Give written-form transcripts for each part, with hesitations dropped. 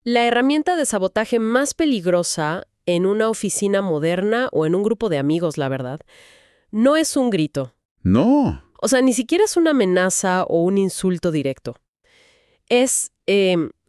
La herramienta de sabotaje más peligrosa en una oficina moderna o en un grupo de amigos, la verdad, no es un grito. No. O sea, ni siquiera es una amenaza o un insulto directo. Es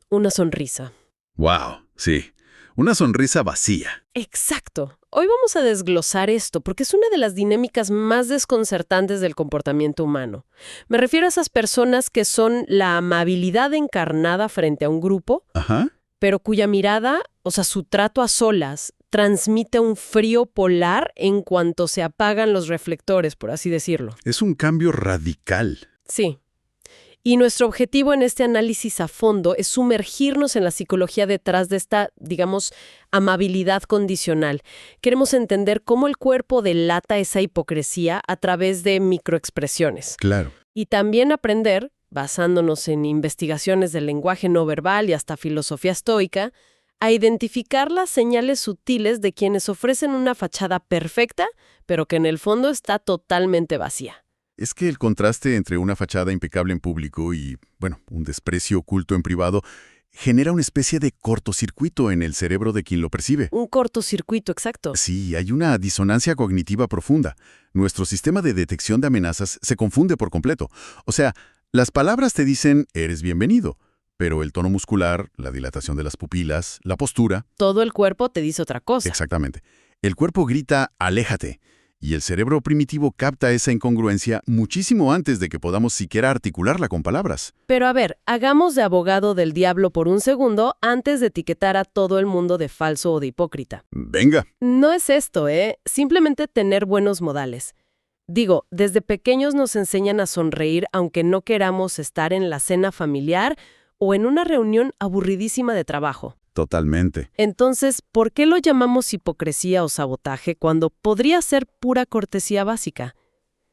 una sonrisa. Wow, sí. Una sonrisa vacía. Exacto. Hoy vamos a desglosar esto porque es una de las dinámicas más desconcertantes del comportamiento humano. Me refiero a esas personas que son la amabilidad encarnada frente a un grupo, Ajá. pero cuya mirada, o sea, su trato a solas, transmite un frío polar en cuanto se apagan los reflectores, por así decirlo. Es un cambio radical. Sí. Y nuestro objetivo en este análisis a fondo es sumergirnos en la psicología detrás de esta, digamos, amabilidad condicional. Queremos entender cómo el cuerpo delata esa hipocresía a través de microexpresiones. Claro. Y también aprender, basándonos en investigaciones del lenguaje no verbal y hasta filosofía estoica, a identificar las señales sutiles de quienes ofrecen una fachada perfecta, pero que en el fondo está totalmente vacía. Es que el contraste entre una fachada impecable en público y, bueno, un desprecio oculto en privado genera una especie de cortocircuito en el cerebro de quien lo percibe. Un cortocircuito, exacto. Sí, hay una disonancia cognitiva profunda. Nuestro sistema de detección de amenazas se confunde por completo. O sea, las palabras te dicen eres bienvenido, pero el tono muscular, la dilatación de las pupilas, la postura... Todo el cuerpo te dice otra cosa. Exactamente. El cuerpo grita aléjate. Y el cerebro primitivo capta esa incongruencia muchísimo antes de que podamos siquiera articularla con palabras. Pero a ver, hagamos de abogado del diablo por un segundo antes de etiquetar a todo el mundo de falso o de hipócrita. Venga. No es esto, simplemente tener buenos modales. Digo, desde pequeños nos enseñan a sonreír aunque no queramos estar en la cena familiar o en una reunión aburridísima de trabajo. Totalmente. Entonces, ¿por qué lo llamamos hipocresía o sabotaje cuando podría ser pura cortesía básica?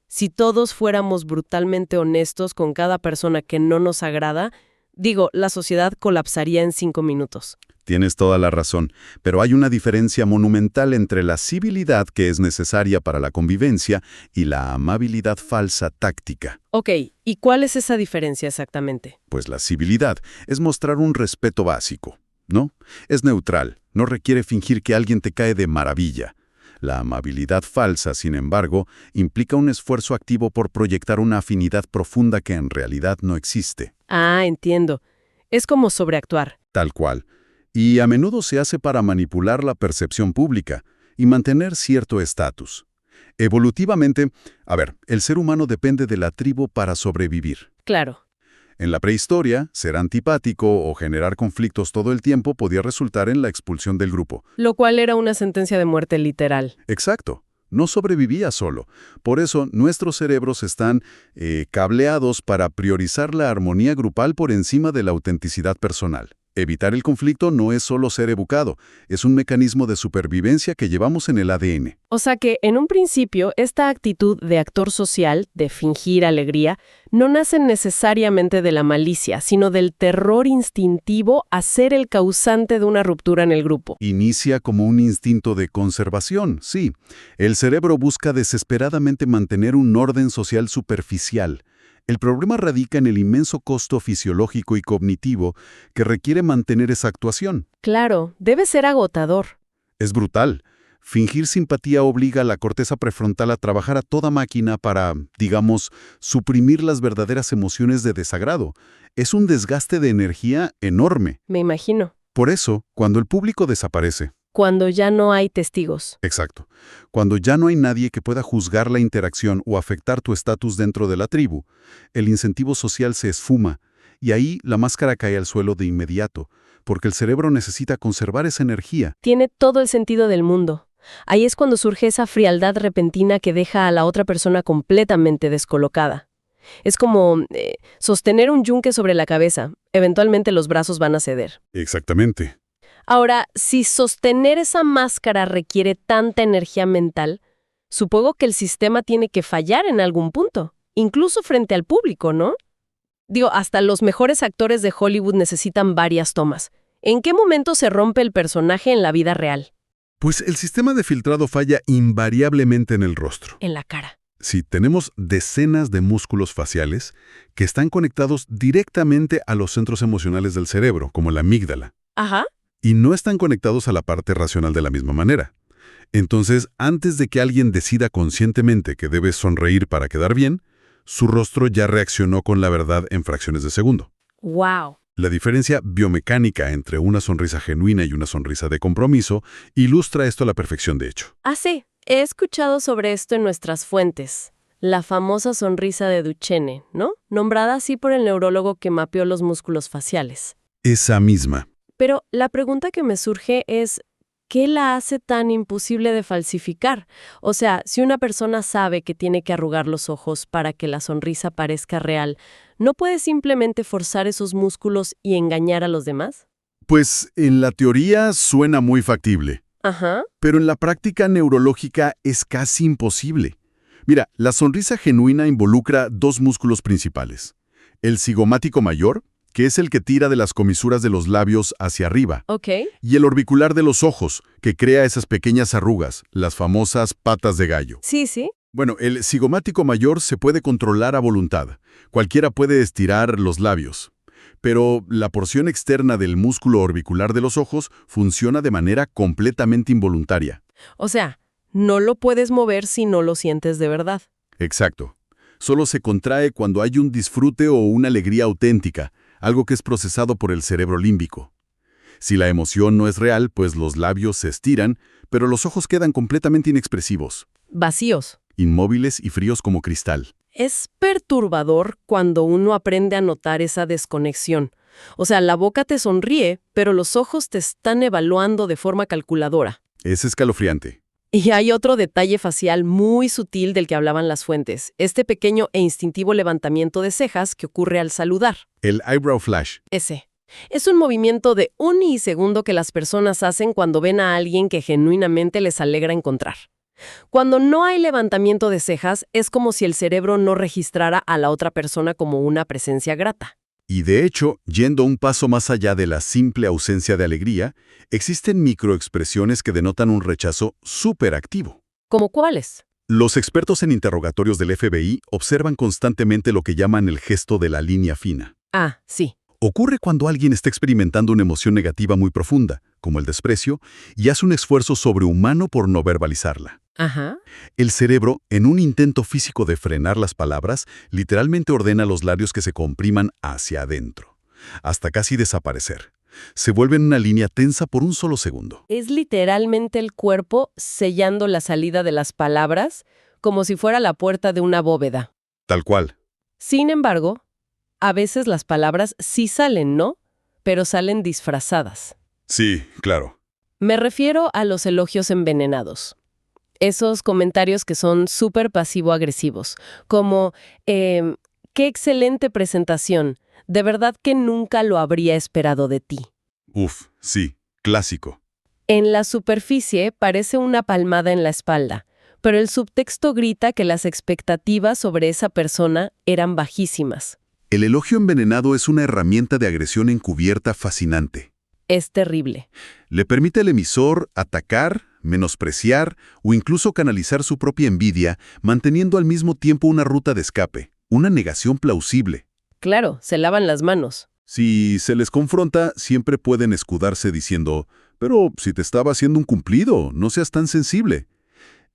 Si todos fuéramos brutalmente honestos con cada persona que no nos agrada, digo, la sociedad colapsaría en 5 minutos. Tienes toda la razón, pero hay una diferencia monumental entre la civilidad que es necesaria para la convivencia y la amabilidad falsa táctica. Ok, ¿y cuál es esa diferencia exactamente? Pues la civilidad es mostrar un respeto básico, ¿no? Es neutral, no requiere fingir que alguien te cae de maravilla. La amabilidad falsa, sin embargo, implica un esfuerzo activo por proyectar una afinidad profunda que en realidad no existe. Ah, entiendo. Es como sobreactuar. Tal cual. Y a menudo se hace para manipular la percepción pública y mantener cierto estatus. Evolutivamente, el ser humano depende de la tribu para sobrevivir. Claro. En la prehistoria, ser antipático o generar conflictos todo el tiempo podía resultar en la expulsión del grupo. Lo cual era una sentencia de muerte literal. Exacto. No sobrevivía solo. Por eso, nuestros cerebros están cableados para priorizar la armonía grupal por encima de la autenticidad personal. Evitar el conflicto no es solo ser educado, es un mecanismo de supervivencia que llevamos en el ADN. O sea que, en un principio, esta actitud de actor social, de fingir alegría, no nace necesariamente de la malicia, sino del terror instintivo a ser el causante de una ruptura en el grupo. Inicia como un instinto de conservación, sí. El cerebro busca desesperadamente mantener un orden social superficial. El problema radica en el inmenso costo fisiológico y cognitivo que requiere mantener esa actuación. Claro, debe ser agotador. Es brutal. Fingir simpatía obliga a la corteza prefrontal a trabajar a toda máquina para, digamos, suprimir las verdaderas emociones de desagrado. Es un desgaste de energía enorme. Me imagino. Por eso, cuando el público desaparece... Cuando ya no hay testigos. Exacto. Cuando ya no hay nadie que pueda juzgar la interacción o afectar tu estatus dentro de la tribu, el incentivo social se esfuma y ahí la máscara cae al suelo de inmediato, porque el cerebro necesita conservar esa energía. Tiene todo el sentido del mundo. Ahí es cuando surge esa frialdad repentina que deja a la otra persona completamente descolocada. Es como sostener un yunque sobre la cabeza. Eventualmente los brazos van a ceder. Exactamente. Ahora, si sostener esa máscara requiere tanta energía mental, supongo que el sistema tiene que fallar en algún punto, incluso frente al público, ¿no? Digo, hasta los mejores actores de Hollywood necesitan varias tomas. ¿En qué momento se rompe el personaje en la vida real? Pues el sistema de filtrado falla invariablemente en el rostro. En la cara. Sí, tenemos decenas de músculos faciales que están conectados directamente a los centros emocionales del cerebro, como la amígdala. Ajá. y no están conectados a la parte racional de la misma manera. Entonces, antes de que alguien decida conscientemente que debe sonreír para quedar bien, su rostro ya reaccionó con la verdad en fracciones de segundo. Wow. La diferencia biomecánica entre una sonrisa genuina y una sonrisa de compromiso ilustra esto a la perfección, de hecho. Ah, sí. He escuchado sobre esto en nuestras fuentes. La famosa sonrisa de Duchenne, ¿no? Nombrada así por el neurólogo que mapeó los músculos faciales. Esa misma. Pero la pregunta que me surge es, ¿qué la hace tan imposible de falsificar? O sea, si una persona sabe que tiene que arrugar los ojos para que la sonrisa parezca real, ¿no puede simplemente forzar esos músculos y engañar a los demás? Pues en la teoría suena muy factible, Ajá. pero en la práctica neurológica es casi imposible. Mira, la sonrisa genuina involucra dos músculos principales. El cigomático mayor, que es el que tira de las comisuras de los labios hacia arriba, Ok. y el orbicular de los ojos, que crea esas pequeñas arrugas, las famosas patas de gallo. Sí, sí. Bueno, el cigomático mayor se puede controlar a voluntad. Cualquiera puede estirar los labios. Pero la porción externa del músculo orbicular de los ojos funciona de manera completamente involuntaria. O sea, no lo puedes mover si no lo sientes de verdad. Exacto. Solo se contrae cuando hay un disfrute o una alegría auténtica, algo que es procesado por el cerebro límbico. Si la emoción no es real, pues los labios se estiran, pero los ojos quedan completamente inexpresivos, Vacíos. inmóviles y fríos como cristal. Es perturbador cuando uno aprende a notar esa desconexión. O sea, la boca te sonríe, pero los ojos te están evaluando de forma calculadora. Es escalofriante. Y hay otro detalle facial muy sutil del que hablaban las fuentes, este pequeño e instintivo levantamiento de cejas que ocurre al saludar. El eyebrow flash. Ese. Es un movimiento de un milisegundo que las personas hacen cuando ven a alguien que genuinamente les alegra encontrar. Cuando no hay levantamiento de cejas, es como si el cerebro no registrara a la otra persona como una presencia grata. Y de hecho, yendo un paso más allá de la simple ausencia de alegría, existen microexpresiones que denotan un rechazo súper activo. ¿Cómo cuáles? Los expertos en interrogatorios del FBI observan constantemente lo que llaman el gesto de la línea fina. Ah, sí. Ocurre cuando alguien está experimentando una emoción negativa muy profunda, como el desprecio, y hace un esfuerzo sobrehumano por no verbalizarla. Ajá. El cerebro, en un intento físico de frenar las palabras, literalmente ordena a los labios que se compriman hacia adentro, hasta casi desaparecer. Se vuelven una línea tensa por un solo segundo. Es literalmente el cuerpo sellando la salida de las palabras, como si fuera la puerta de una bóveda. Tal cual. Sin embargo, a veces las palabras sí salen, ¿no? Pero salen disfrazadas. Sí, claro. Me refiero a los elogios envenenados. Esos comentarios que son súper pasivo-agresivos, como, qué excelente presentación, de verdad que nunca lo habría esperado de ti. Uf, sí, clásico. En la superficie parece una palmada en la espalda, pero el subtexto grita que las expectativas sobre esa persona eran bajísimas. El elogio envenenado es una herramienta de agresión encubierta fascinante. Es terrible. Le permite al emisor atacar, menospreciar o incluso canalizar su propia envidia, manteniendo al mismo tiempo una ruta de escape, una negación plausible. Claro, se lavan las manos. Si se les confronta, siempre pueden escudarse diciendo, pero si te estaba haciendo un cumplido, no seas tan sensible.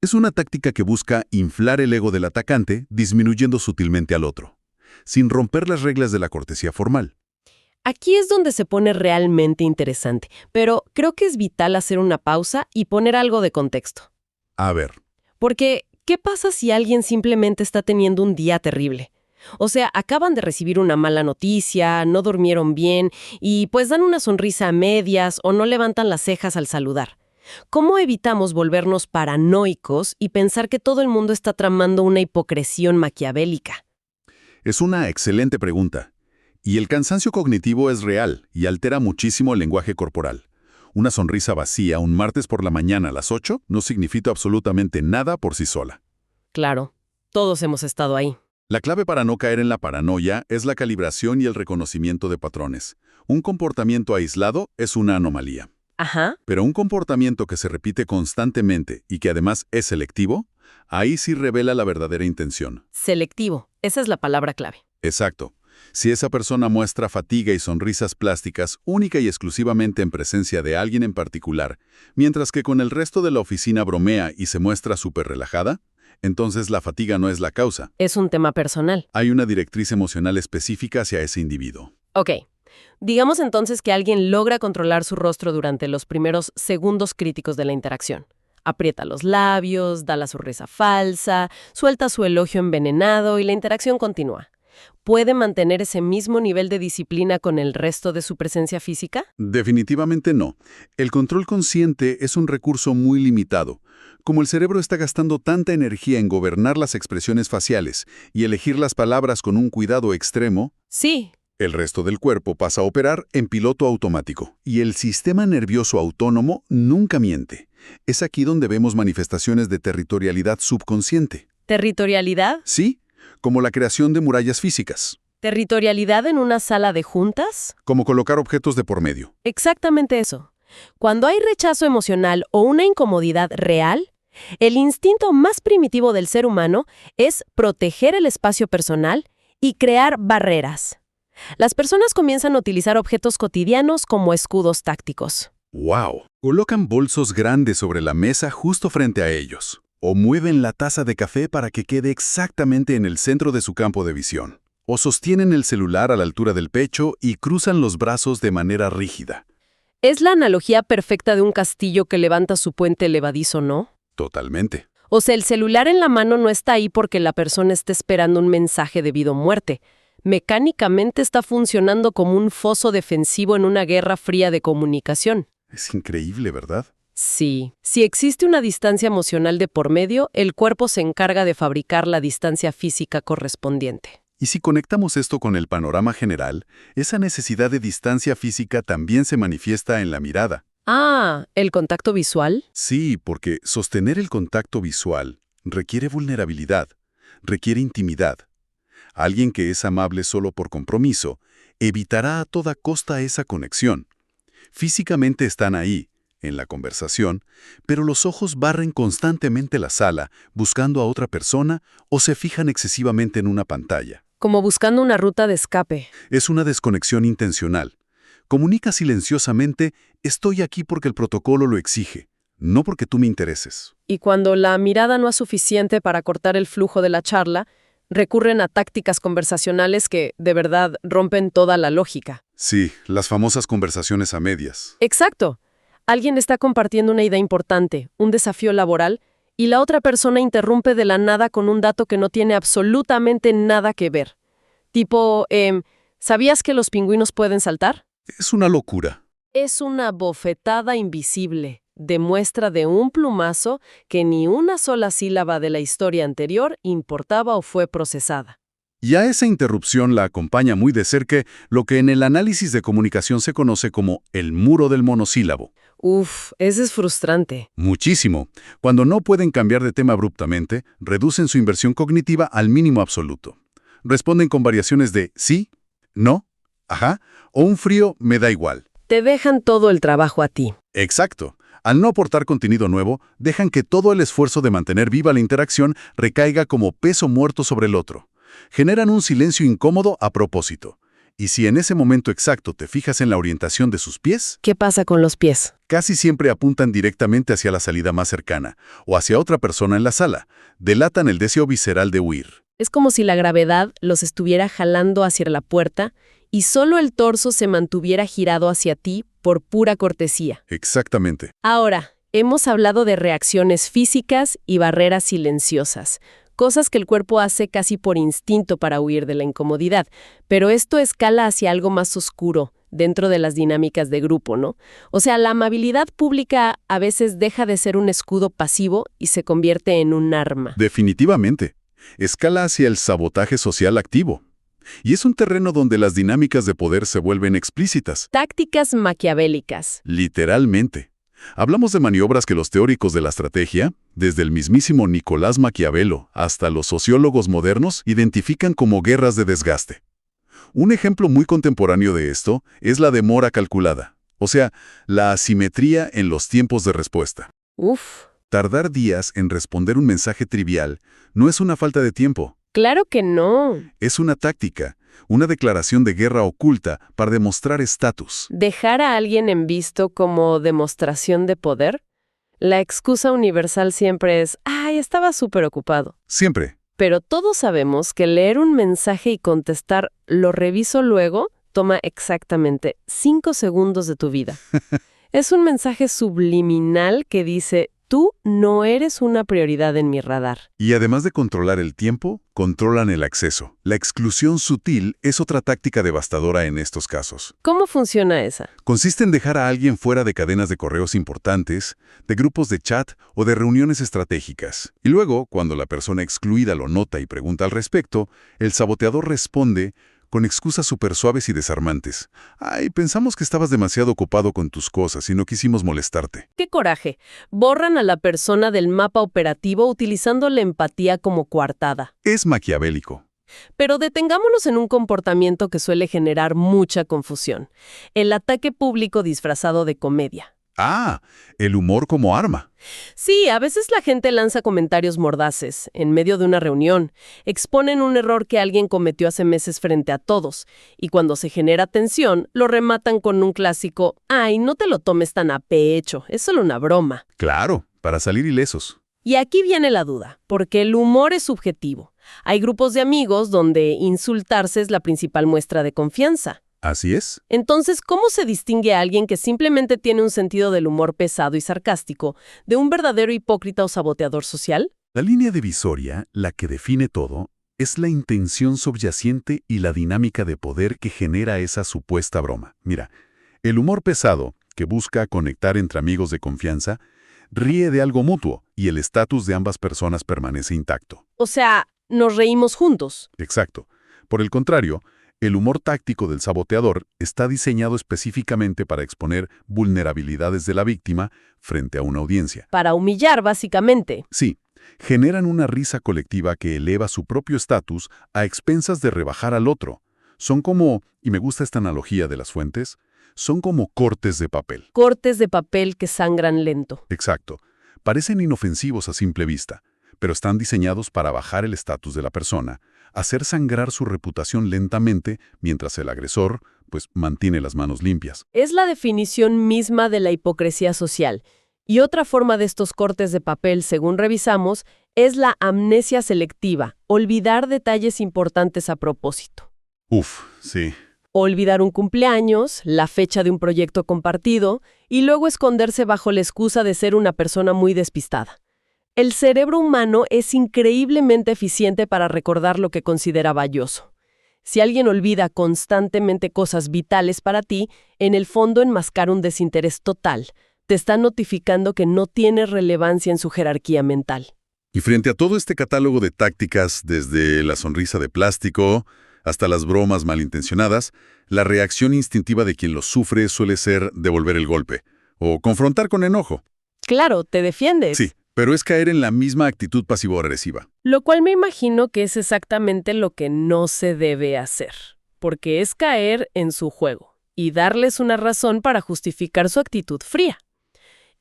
Es una táctica que busca inflar el ego del atacante, disminuyendo sutilmente al otro, sin romper las reglas de la cortesía formal. Aquí es donde se pone realmente interesante, pero creo que es vital hacer una pausa y poner algo de contexto. A ver. Porque, ¿qué pasa si alguien simplemente está teniendo un día terrible? O sea, acaban de recibir una mala noticia, no durmieron bien y pues dan una sonrisa a medias o no levantan las cejas al saludar. ¿Cómo evitamos volvernos paranoicos y pensar que todo el mundo está tramando una hipocresía maquiavélica? Es una excelente pregunta. Y el cansancio cognitivo es real y altera muchísimo el lenguaje corporal. Una sonrisa vacía un martes por la mañana a las 8 no significa absolutamente nada por sí sola. Claro, todos hemos estado ahí. La clave para no caer en la paranoia es la calibración y el reconocimiento de patrones. Un comportamiento aislado es una anomalía. Ajá. Pero un comportamiento que se repite constantemente y que además es selectivo, ahí sí revela la verdadera intención. Selectivo. Esa es la palabra clave. Exacto. Si esa persona muestra fatiga y sonrisas plásticas única y exclusivamente en presencia de alguien en particular, mientras que con el resto de la oficina bromea y se muestra súper relajada, entonces la fatiga no es la causa. Es un tema personal. Hay una directriz emocional específica hacia ese individuo. Ok. Digamos entonces que alguien logra controlar su rostro durante los primeros segundos críticos de la interacción. Aprieta los labios, da la sonrisa falsa, suelta su elogio envenenado y la interacción continúa. ¿Puede mantener ese mismo nivel de disciplina con el resto de su presencia física? Definitivamente no. El control consciente es un recurso muy limitado. Como el cerebro está gastando tanta energía en gobernar las expresiones faciales y elegir las palabras con un cuidado extremo, Sí. el resto del cuerpo pasa a operar en piloto automático. Y el sistema nervioso autónomo nunca miente. Es aquí donde vemos manifestaciones de territorialidad subconsciente. ¿Territorialidad? Sí, como la creación de murallas físicas, ¿Territorialidad en una sala de juntas? como colocar objetos de por medio. Exactamente eso. Cuando hay rechazo emocional o una incomodidad real, el instinto más primitivo del ser humano es proteger el espacio personal y crear barreras. Las personas comienzan a utilizar objetos cotidianos como escudos tácticos. ¡Wow! Colocan bolsos grandes sobre la mesa justo frente a ellos. O mueven la taza de café para que quede exactamente en el centro de su campo de visión. O sostienen el celular a la altura del pecho y cruzan los brazos de manera rígida. Es la analogía perfecta de un castillo que levanta su puente levadizo, ¿no? Totalmente. O sea, el celular en la mano no está ahí porque la persona está esperando un mensaje de vida o muerte. Mecánicamente está funcionando como un foso defensivo en una guerra fría de comunicación. Es increíble, ¿verdad? Sí. Si existe una distancia emocional de por medio, el cuerpo se encarga de fabricar la distancia física correspondiente. Y si conectamos esto con el panorama general, esa necesidad de distancia física también se manifiesta en la mirada. Ah, ¿el contacto visual? Sí, porque sostener el contacto visual requiere vulnerabilidad, requiere intimidad. Alguien que es amable solo por compromiso evitará a toda costa esa conexión. Físicamente están ahí, en la conversación, pero los ojos barren constantemente la sala, buscando a otra persona o se fijan excesivamente en una pantalla. Como buscando una ruta de escape. Es una desconexión intencional. Comunica silenciosamente, estoy aquí porque el protocolo lo exige, no porque tú me intereses. Y cuando la mirada no es suficiente para cortar el flujo de la charla, recurren a tácticas conversacionales que, de verdad, rompen toda la lógica. Sí, las famosas conversaciones a medias. Exacto. Alguien está compartiendo una idea importante, un desafío laboral, y la otra persona interrumpe de la nada con un dato que no tiene absolutamente nada que ver. Tipo, ¿sabías que los pingüinos pueden saltar? Es una locura. Es una bofetada invisible, demuestra de un plumazo que ni una sola sílaba de la historia anterior importaba o fue procesada. Y a esa interrupción la acompaña muy de cerca lo que en el análisis de comunicación se conoce como el muro del monosílabo. Uf, ese es frustrante. Muchísimo. Cuando no pueden cambiar de tema abruptamente, reducen su inversión cognitiva al mínimo absoluto. Responden con variaciones de sí, no, ajá, o un frío me da igual. Te dejan todo el trabajo a ti. Exacto. Al no aportar contenido nuevo, dejan que todo el esfuerzo de mantener viva la interacción recaiga como peso muerto sobre el otro. Generan un silencio incómodo a propósito. Y si en ese momento exacto te fijas en la orientación de sus pies, ¿Qué pasa con los pies? casi siempre apuntan directamente hacia la salida más cercana o hacia otra persona en la sala. Delatan el deseo visceral de huir. Es como si la gravedad los estuviera jalando hacia la puerta y solo el torso se mantuviera girado hacia ti por pura cortesía. Exactamente. Ahora, hemos hablado de reacciones físicas y barreras silenciosas, cosas que el cuerpo hace casi por instinto para huir de la incomodidad, pero esto escala hacia algo más oscuro dentro de las dinámicas de grupo, ¿no? O sea, la amabilidad pública a veces deja de ser un escudo pasivo y se convierte en un arma. Definitivamente. Escala hacia el sabotaje social activo. Y es un terreno donde las dinámicas de poder se vuelven explícitas. Tácticas maquiavélicas. Literalmente. Hablamos de maniobras que los teóricos de la estrategia, desde el mismísimo Nicolás Maquiavelo hasta los sociólogos modernos, identifican como guerras de desgaste. Un ejemplo muy contemporáneo de esto es la demora calculada, o sea, la asimetría en los tiempos de respuesta. Uf, Tardar días en responder un mensaje trivial no es una falta de tiempo, claro que no. es una táctica. una declaración de guerra oculta para demostrar estatus. ¿Dejar a alguien en visto como demostración de poder? La excusa universal siempre es, ¡ay, estaba súper ocupado! Siempre. Pero todos sabemos que leer un mensaje y contestar «lo reviso luego» toma exactamente 5 segundos de tu vida. Es un mensaje subliminal que dice «tú no eres una prioridad en mi radar». Y además de controlar el tiempo, controlan el acceso. La exclusión sutil es otra táctica devastadora en estos casos. ¿Cómo funciona esa? Consiste en dejar a alguien fuera de cadenas de correos importantes, de grupos de chat o de reuniones estratégicas. Y luego, cuando la persona excluida lo nota y pregunta al respecto, el saboteador responde con excusas súper suaves y desarmantes. Ay, pensamos que estabas demasiado ocupado con tus cosas y no quisimos molestarte. ¡Qué coraje! Borran a la persona del mapa operativo utilizando la empatía como coartada. Es maquiavélico. Pero detengámonos en un comportamiento que suele generar mucha confusión. El ataque público disfrazado de comedia. Ah, el humor como arma. Sí, a veces la gente lanza comentarios mordaces en medio de una reunión, exponen un error que alguien cometió hace meses frente a todos, y cuando se genera tensión, lo rematan con un clásico, «ay, no te lo tomes tan a pecho, es solo una broma». Claro, para salir ilesos. Y aquí viene la duda, porque el humor es subjetivo. Hay grupos de amigos donde insultarse es la principal muestra de confianza. Así es. Entonces, ¿cómo se distingue a alguien que simplemente tiene un sentido del humor pesado y sarcástico de un verdadero hipócrita o saboteador social? La línea divisoria, la que define todo, es la intención subyacente y la dinámica de poder que genera esa supuesta broma. Mira, el humor pesado, que busca conectar entre amigos de confianza, ríe de algo mutuo y el estatus de ambas personas permanece intacto. O sea, nos reímos juntos. Exacto. Por el contrario, el humor táctico del saboteador está diseñado específicamente para exponer vulnerabilidades de la víctima frente a una audiencia. Para humillar, básicamente. Sí, generan una risa colectiva que eleva su propio estatus a expensas de rebajar al otro. Son como, y me gusta esta analogía de las fuentes, son como cortes de papel. Cortes de papel que sangran lento. Exacto. Parecen inofensivos a simple vista, pero están diseñados para bajar el estatus de la persona, hacer sangrar su reputación lentamente mientras el agresor, pues, mantiene las manos limpias. Es la definición misma de la hipocresía social. Y otra forma de estos cortes de papel, según revisamos, es la amnesia selectiva, olvidar detalles importantes a propósito. Uf, sí. Olvidar un cumpleaños, la fecha de un proyecto compartido, y luego esconderse bajo la excusa de ser una persona muy despistada. El cerebro humano es increíblemente eficiente para recordar lo que considera valioso. Si alguien olvida constantemente cosas vitales para ti, en el fondo enmascara un desinterés total. Te está notificando que no tiene relevancia en su jerarquía mental. Y frente a todo este catálogo de tácticas, desde la sonrisa de plástico hasta las bromas malintencionadas, la reacción instintiva de quien lo sufre suele ser devolver el golpe o confrontar con enojo. Claro, te defiendes. Sí, pero es caer en la misma actitud pasivo-agresiva. Lo cual me imagino que es exactamente lo que no se debe hacer, porque es caer en su juego y darles una razón para justificar su actitud fría.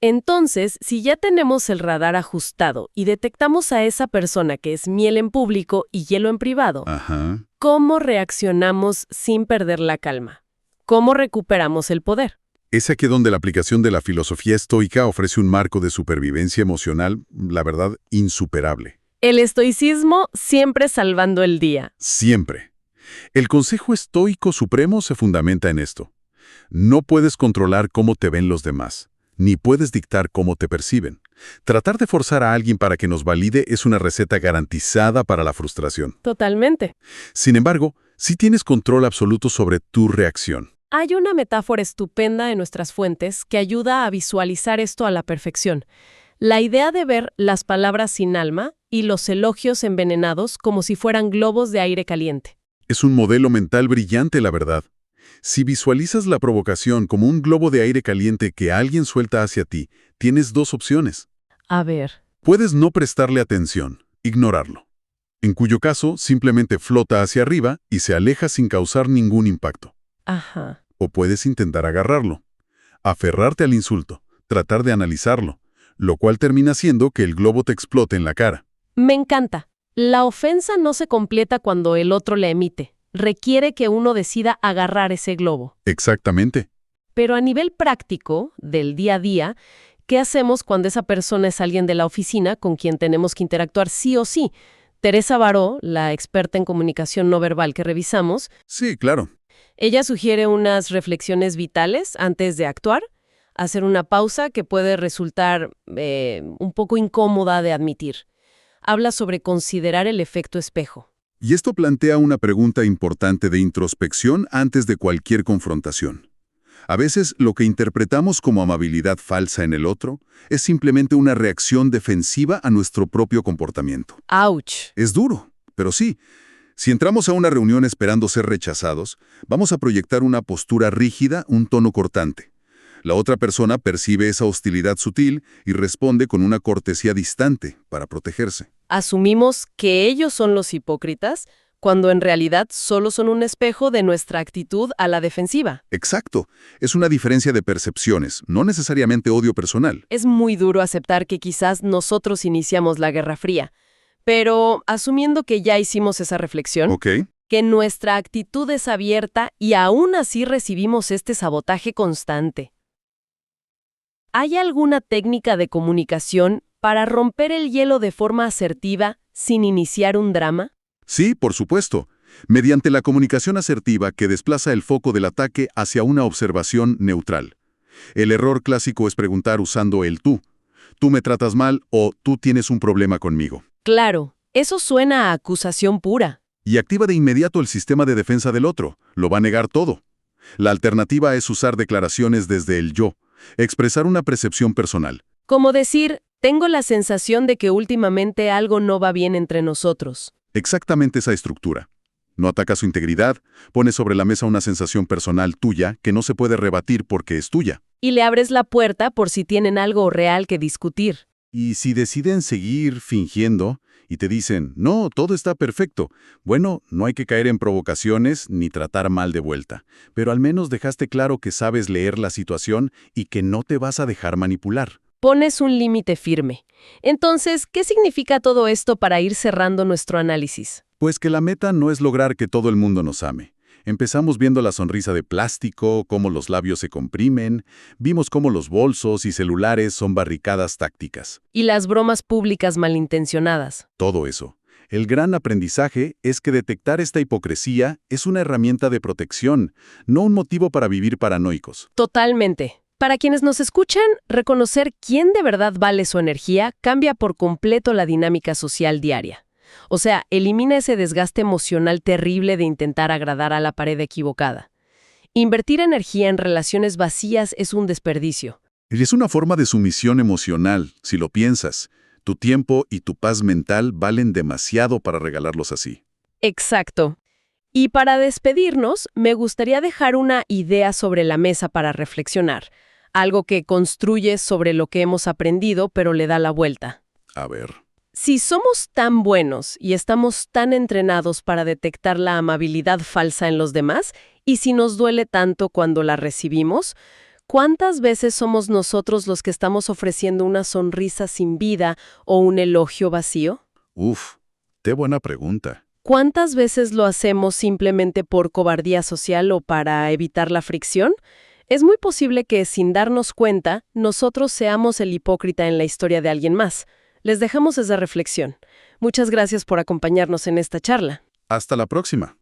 Entonces, si ya tenemos el radar ajustado y detectamos a esa persona que es miel en público y hielo en privado, Ajá. ¿cómo reaccionamos sin perder la calma? ¿Cómo recuperamos el poder? Es aquí donde la aplicación de la filosofía estoica ofrece un marco de supervivencia emocional, la verdad, insuperable. El estoicismo siempre salvando el día. Siempre. El consejo estoico supremo se fundamenta en esto. No puedes controlar cómo te ven los demás, ni puedes dictar cómo te perciben. Tratar de forzar a alguien para que nos valide es una receta garantizada para la frustración. Totalmente. Sin embargo, sí tienes control absoluto sobre tu reacción. Hay una metáfora estupenda en nuestras fuentes que ayuda a visualizar esto a la perfección. La idea de ver las palabras sin alma y los elogios envenenados como si fueran globos de aire caliente. Es un modelo mental brillante, la verdad. Si visualizas la provocación como un globo de aire caliente que alguien suelta hacia ti, tienes dos opciones. A ver. Puedes no prestarle atención, ignorarlo, en cuyo caso simplemente flota hacia arriba y se aleja sin causar ningún impacto. Ajá. O puedes intentar agarrarlo, aferrarte al insulto, tratar de analizarlo, lo cual termina siendo que el globo te explote en la cara. Me encanta. La ofensa no se completa cuando el otro la emite. requiere que uno decida agarrar ese globo. Exactamente. Pero a nivel práctico, del día a día, ¿qué hacemos cuando esa persona es alguien de la oficina con quien tenemos que interactuar sí o sí? Teresa Baró, la experta en comunicación no verbal que revisamos, Sí, claro. ella sugiere unas reflexiones vitales antes de actuar, hacer una pausa que puede resultar un poco incómoda de admitir. Habla sobre considerar el efecto espejo. Y esto plantea una pregunta importante de introspección antes de cualquier confrontación. A veces, lo que interpretamos como amabilidad falsa en el otro es simplemente una reacción defensiva a nuestro propio comportamiento. ¡Auch! Es duro, pero sí. Si entramos a una reunión esperando ser rechazados, vamos a proyectar una postura rígida, un tono cortante. La otra persona percibe esa hostilidad sutil y responde con una cortesía distante para protegerse. Asumimos que ellos son los hipócritas, cuando en realidad solo son un espejo de nuestra actitud a la defensiva. Exacto. Es una diferencia de percepciones, no necesariamente odio personal. Es muy duro aceptar que quizás nosotros iniciamos la Guerra Fría, pero asumiendo que ya hicimos esa reflexión, ¿Ok? que nuestra actitud es abierta y aún así recibimos este sabotaje constante. ¿Hay alguna técnica de comunicación para romper el hielo de forma asertiva sin iniciar un drama? Sí, por supuesto. Mediante la comunicación asertiva que desplaza el foco del ataque hacia una observación neutral. El error clásico es preguntar usando el tú. Tú me tratas mal o tú tienes un problema conmigo. Claro, eso suena a acusación pura. Y activa de inmediato el sistema de defensa del otro. Lo va a negar todo. La alternativa es usar declaraciones desde el yo. Expresar una percepción personal. Como decir, tengo la sensación de que últimamente algo no va bien entre nosotros. Exactamente esa estructura. No ataca su integridad, pone sobre la mesa una sensación personal tuya que no se puede rebatir porque es tuya. Y le abres la puerta por si tienen algo real que discutir. Y si deciden seguir fingiendo y te dicen, no, todo está perfecto, bueno, no hay que caer en provocaciones ni tratar mal de vuelta, pero al menos dejaste claro que sabes leer la situación y que no te vas a dejar manipular. Pones un límite firme. Entonces, ¿qué significa todo esto para ir cerrando nuestro análisis? Pues que la meta no es lograr que todo el mundo nos ame. Empezamos viendo la sonrisa de plástico, cómo los labios se comprimen, vimos cómo los bolsos y celulares son barricadas tácticas. Y las bromas públicas malintencionadas. Todo eso. El gran aprendizaje es que detectar esta hipocresía es una herramienta de protección, no un motivo para vivir paranoicos. Totalmente. Para quienes nos escuchan, reconocer quién de verdad vale su energía cambia por completo la dinámica social diaria. O sea, elimina ese desgaste emocional terrible de intentar agradar a la pared equivocada. Invertir energía en relaciones vacías es un desperdicio. Y es una forma de sumisión emocional, si lo piensas. Tu tiempo y tu paz mental valen demasiado para regalarlos así. Exacto. Y para despedirnos, me gustaría dejar una idea sobre la mesa para reflexionar. Algo que construye sobre lo que hemos aprendido, pero le da la vuelta. A ver. Si somos tan buenos y estamos tan entrenados para detectar la amabilidad falsa en los demás, y si nos duele tanto cuando la recibimos, ¿cuántas veces somos nosotros los que estamos ofreciendo una sonrisa sin vida o un elogio vacío? Uf, qué buena pregunta. ¿Cuántas veces lo hacemos simplemente por cobardía social o para evitar la fricción? Es muy posible que, sin darnos cuenta, nosotros seamos el hipócrita en la historia de alguien más. Les dejamos esa reflexión. Muchas gracias por acompañarnos en esta charla. Hasta la próxima.